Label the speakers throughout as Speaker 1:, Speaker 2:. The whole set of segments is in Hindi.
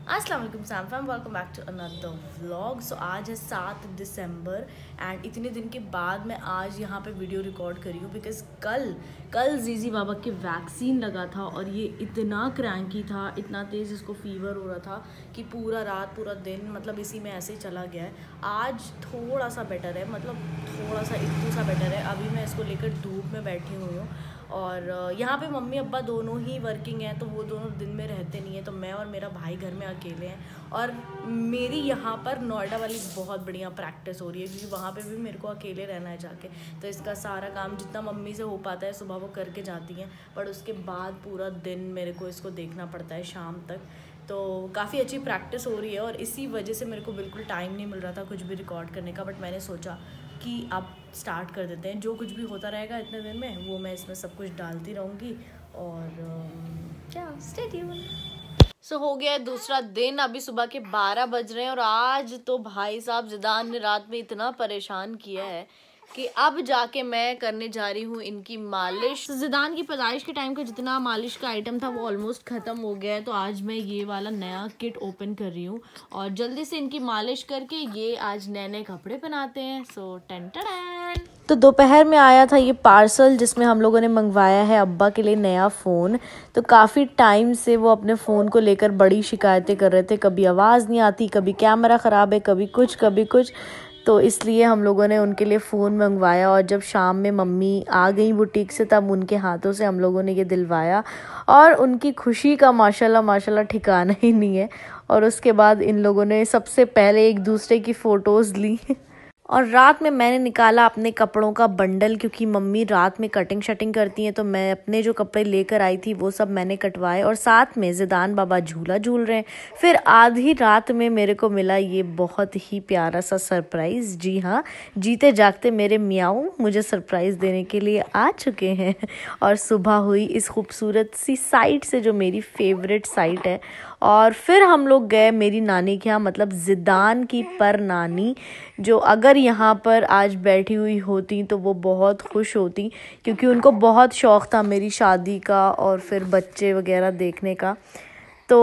Speaker 1: अस्सलाम वालेकुम fam, welcome back to another vlog. So आज है 7 दिसंबर एंड इतने दिन के बाद मैं आज यहाँ पे वीडियो रिकॉर्ड करी हूँ बिकॉज़ कल जीजी बाबा के वैक्सीन लगा था और ये इतना क्रैंकी था, इतना तेज़ इसको फीवर हो रहा था कि पूरा रात पूरा दिन मतलब इसी में ऐसे ही चला गया है। आज थोड़ा सा बेटर है, मतलब थोड़ा सा इतना सा बेटर है। अभी मैं इसको लेकर धूप में बैठी हुई हूँ और यहाँ पे मम्मी अब्बा दोनों ही वर्किंग हैं तो वो दोनों दिन में रहते नहीं हैं, तो मैं और मेरा भाई घर में अकेले हैं। और मेरी यहाँ पर नोएडा वाली बहुत बढ़िया प्रैक्टिस हो रही है क्योंकि वहाँ पे भी मेरे को अकेले रहना है जाके, तो इसका सारा काम जितना मम्मी से हो पाता है सुबह वो करके जाती हैं, बट उसके बाद पूरा दिन मेरे को इसको देखना पड़ता है शाम तक। तो काफ़ी अच्छी प्रैक्टिस हो रही है और इसी वजह से मेरे को बिल्कुल टाइम नहीं मिल रहा था कुछ भी रिकॉर्ड करने का, बट मैंने सोचा कि अब स्टार्ट कर देते हैं। जो कुछ भी होता रहेगा इतने दिन में वो मैं इसमें सब कुछ डालती रहूँगी और क्या स्टे ट्यून्ड। सो हो गया है दूसरा दिन, अभी सुबह के 12 बज रहे हैं और आज तो भाई साहब जिदान ने रात में इतना परेशान किया है कि अब जाके मैं करने जा रही हूँ इनकी मालिश। जिदान की पैदाइश के टाइम का जितना मालिश का आइटम था वो ऑलमोस्ट ख़त्म हो गया है, तो आज मैं ये वाला नया किट ओपन कर रही हूँ और जल्दी से इनकी मालिश करके ये आज नए नए कपड़े पहनाते हैं। सो टन टन। तो दोपहर में आया था ये पार्सल जिसमें हम लोगों ने मंगवाया है अब्बा के लिए नया फ़ोन। तो काफ़ी टाइम से वो अपने फ़ोन को लेकर बड़ी शिकायतें कर रहे थे, कभी आवाज़ नहीं आती, कभी कैमरा ख़राब है, कभी कुछ। तो इसलिए हम लोगों ने उनके लिए फ़ोन मंगवाया और जब शाम में मम्मी आ गई बुटीक से तब उनके हाथों से हम लोगों ने ये दिलवाया और उनकी खुशी का माशाल्लाह ठिकाना ही नहीं है। और उसके बाद इन लोगों ने सबसे पहले एक दूसरे की फ़ोटोज़ ली और रात में मैंने निकाला अपने कपड़ों का बंडल क्योंकि मम्मी रात में कटिंग शटिंग करती हैं, तो मैं अपने जो कपड़े लेकर आई थी वो सब मैंने कटवाए और साथ में जिदान बाबा झूला झूल रहे हैं। फिर आधी रात में मेरे को मिला ये बहुत ही प्यारा सा सरप्राइज़। जी हाँ, जीते जागते मेरे मियाऊ मुझे सरप्राइज़ देने के लिए आ चुके हैं। और सुबह हुई इस खूबसूरत सी साइट से जो मेरी फेवरेट साइट है और फिर हम लोग गए मेरी नानी के यहाँ, मतलब जिदान की पर नानी, जो अगर यहाँ पर आज बैठी हुई होती तो वो बहुत खुश होती क्योंकि उनको बहुत शौक़ था मेरी शादी का और फिर बच्चे वगैरह देखने का। तो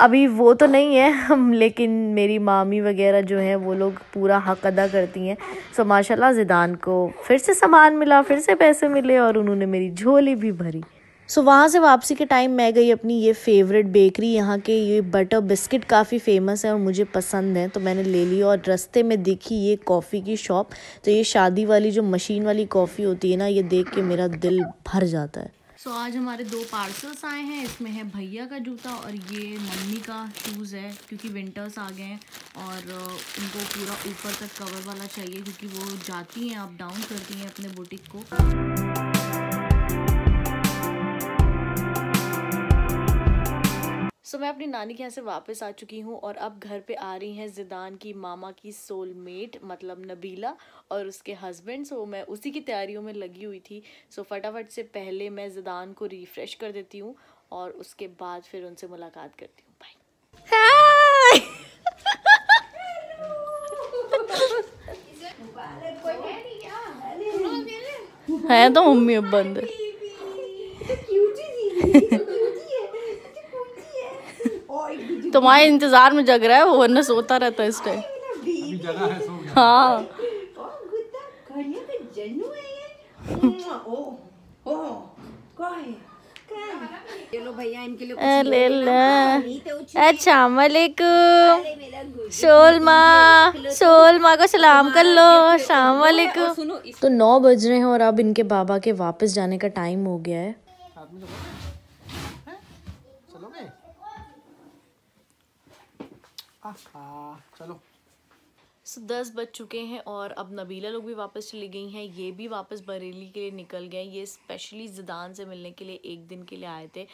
Speaker 1: अभी वो तो नहीं है हम, लेकिन मेरी मामी वगैरह जो है वो लोग पूरा हक अदा करती हैं। सो माशाल्लाह जिदान को फिर से सामान मिला, फिर से पैसे मिले और उन्होंने मेरी झोली भी भरी। सो वहाँ से वापसी के टाइम मैं गई अपनी ये फेवरेट बेकरी। यहाँ के ये बटर बिस्किट काफ़ी फेमस है और मुझे पसंद है तो मैंने ले ली। और रास्ते में देखी ये कॉफ़ी की शॉप, तो ये शादी वाली जो मशीन वाली कॉफ़ी होती है ना, ये देख के मेरा दिल भर जाता है। सो आज हमारे 2 पार्सल्स आए हैं, इसमें है भैया का जूता और ये मम्मी का शूज़ है क्योंकि विंटर्स आ गए हैं और उनको पूरा ऊपर तक कवर वाला चाहिए क्योंकि वो जाती हैं अप डाउन करती हैं अपने बुटीक को। सो मैं अपनी नानी के यहाँ से वापस आ चुकी हूँ और अब घर पे आ रही हैं जिदान की मामा की सोलमेट मतलब नबीला और उसके हस्बैंड। सो मैं उसी की तैयारियों में लगी हुई थी। सो फटाफट से पहले मैं जिदान को रिफ़्रेश कर देती हूँ और उसके बाद फिर उनसे मुलाकात करती हूँ। बाय। है तो मम्मी अब बंद तुम्हारे इंतजार में जग रहा है वो, वरना सोता रहता है इस टाइम। हाँ
Speaker 2: चलो भैया इनके लिए
Speaker 1: अच्छा वालेकुम सोल माँ को सलाम कर लो। अस्सलाम वालेकुम। तो 9 बज रहे हैं और अब इनके बाबा के वापस जाने का टाइम हो गया है। चलो। 10 बज चुके हैं और अब नबीला लोग भी वापस चली गई हैं, ये भी वापस बरेली के लिए निकल गए। ये स्पेशली जिदान से मिलने के लिए एक दिन के लिए आए थे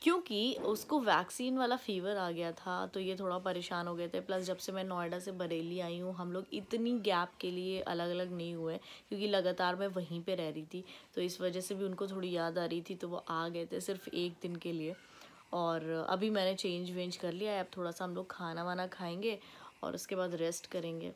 Speaker 1: क्योंकि उसको वैक्सीन वाला फ़ीवर आ गया था, तो ये थोड़ा परेशान हो गए थे। प्लस जब से मैं नोएडा से बरेली आई हूँ हम लोग इतनी गैप के लिए अलग अलग नहीं हुए क्योंकि लगातार मैं वहीं पे रह रही थी, तो इस वजह से भी उनको थोड़ी याद आ रही थी, तो वो आ गए थे सिर्फ एक दिन के लिए। और अभी मैंने चेंज वेंज कर लिया है, अब थोड़ा सा हम लोग खाना वाना खाएंगे और उसके बाद रेस्ट करेंगे।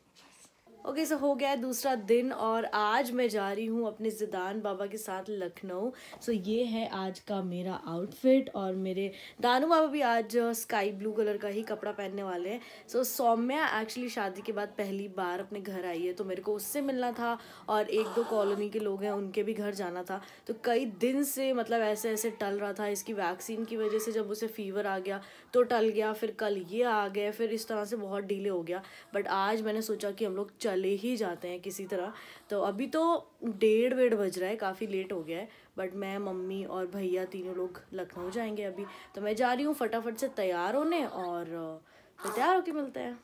Speaker 1: ओके सो हो गया है दूसरा दिन और आज मैं जा रही हूँ अपने ज़िदान बाबा के साथ लखनऊ। सो ये है आज का मेरा आउटफिट और मेरे दानू बाबा भी आज स्काई ब्लू कलर का ही कपड़ा पहनने वाले हैं। सो सौम्या एक्चुअली शादी के बाद पहली बार अपने घर आई है तो मेरे को उससे मिलना था और एक दो कॉलोनी के लोग हैं उनके भी घर जाना था। तो कई दिन से मतलब ऐसे ऐसे टल रहा था, इसकी वैक्सीन की वजह से जब उसे फीवर आ गया तो टल गया, फिर कल ये आ गया, फिर इस तरह से बहुत डिले हो गया। बट आज मैंने सोचा कि हम लोग चले ही जाते हैं किसी तरह। तो अभी तो 1:30 बज रहा है, काफ़ी लेट हो गया है। बट मैं, मम्मी और भैया तीनों लोग लखनऊ जाएंगे अभी। तो मैं जा रही हूँ फटाफट से तैयार होने और फिर तैयार होके मिलते हैं।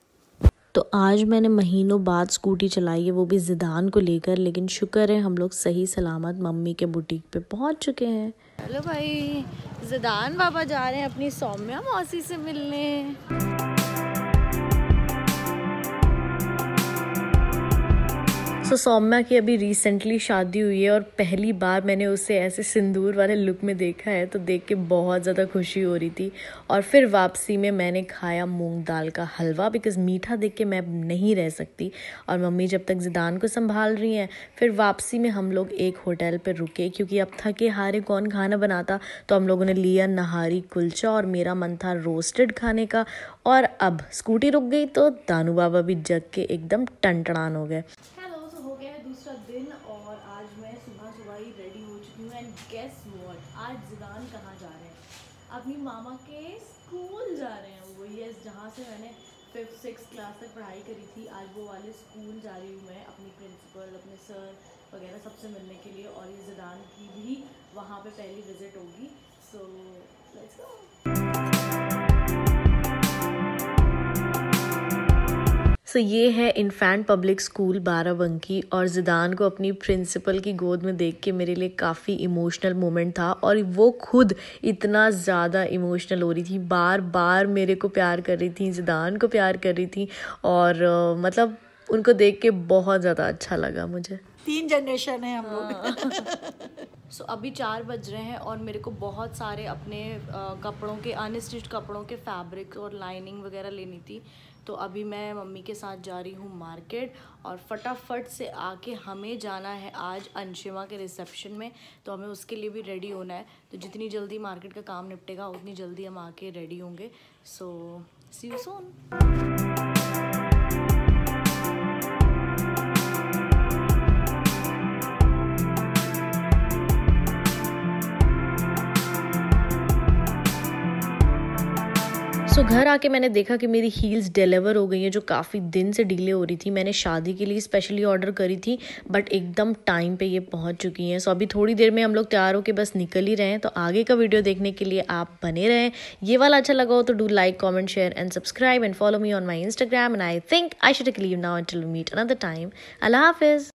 Speaker 1: तो आज मैंने महीनों बाद स्कूटी चलाई है, वो भी ज़िदान को लेकर, लेकिन शुक्र है हम लोग सही सलामत मम्मी के बुटीक पे पहुंच चुके हैं। हेलो भाई, ज़िदान बाबा जा रहे हैं अपनी सौम्या मौसी से मिलने। तो सौम्या की अभी रिसेंटली शादी हुई है और पहली बार मैंने उसे ऐसे सिंदूर वाले लुक में देखा है तो देख के बहुत ज़्यादा खुशी हो रही थी। और फिर वापसी में मैंने खाया मूंग दाल का हलवा, बिकॉज़ मीठा देख के मैं नहीं रह सकती। और मम्मी जब तक ज़िदान को संभाल रही हैं, फिर वापसी में हम लोग एक होटल पर रुके क्योंकि अब थके हारे कौन खाना बनाता। तो हम लोगों ने लिया नहारी कुलचा और मेरा मन था रोस्टेड खाने का। और अब स्कूटी रुक गई तो दानू बाबा भी जग के एकदम टनटनान हो गए। हो गया है दूसरा दिन और आज मैं सुबह ही रेडी हो चुकी हूँ। एंड गेस व्हाट, आज ज़िदान कहाँ जा रहे हैं? अपनी मामा के स्कूल जा रहे हैं वो, यस, जहाँ से मैंने 5th-6th क्लास तक पढ़ाई करी थी। आज वो वाले स्कूल जा रही हूँ मैं अपनी प्रिंसिपल, अपने सर वगैरह सबसे मिलने के लिए। और ये ज़िदान की भी वहाँ पे पहली विज़िट होगी। So let's go. सो ये है इन्फेंट पब्लिक स्कूल बाराबंकी और ज़िदान को अपनी प्रिंसिपल की गोद में देख के मेरे लिए काफ़ी इमोशनल मोमेंट था। और वो खुद इतना ज़्यादा इमोशनल हो रही थी, बार बार मेरे को प्यार कर रही थी, ज़िदान को प्यार कर रही थी। और मतलब उनको देख के बहुत ज़्यादा अच्छा लगा मुझे।
Speaker 2: 3 जनरेशन है हम लोग।
Speaker 1: सो अभी 4 बज रहे हैं और मेरे को बहुत सारे अपने कपड़ों के, अनस्टिच्ड कपड़ों के फैब्रिक और लाइनिंग वगैरह लेनी थी। तो अभी मैं मम्मी के साथ जा रही हूँ मार्केट और फटाफट से आके हमें जाना है आज अंशिमा के रिसेप्शन में। तो हमें उसके लिए भी रेडी होना है। तो जितनी जल्दी मार्केट का काम निपटेगा उतनी जल्दी हम आके रेडी होंगे। सो सी यू सून। सो घर आके मैंने देखा कि मेरी हील्स डिलीवर हो गई हैं जो काफ़ी दिन से डिले हो रही थी। मैंने शादी के लिए स्पेशली ऑर्डर करी थी बट एकदम टाइम पे ये पहुंच चुकी हैं। सो अभी थोड़ी देर में हम लोग तैयार होके बस निकल ही रहे हैं। तो आगे का वीडियो देखने के लिए आप बने रहें। ये वाला अच्छा लगा हो तो do like, comment, share and subscribe and follow me on my Instagram। And I think I should leave now until we meet another time. अल्लाह हाफिज़।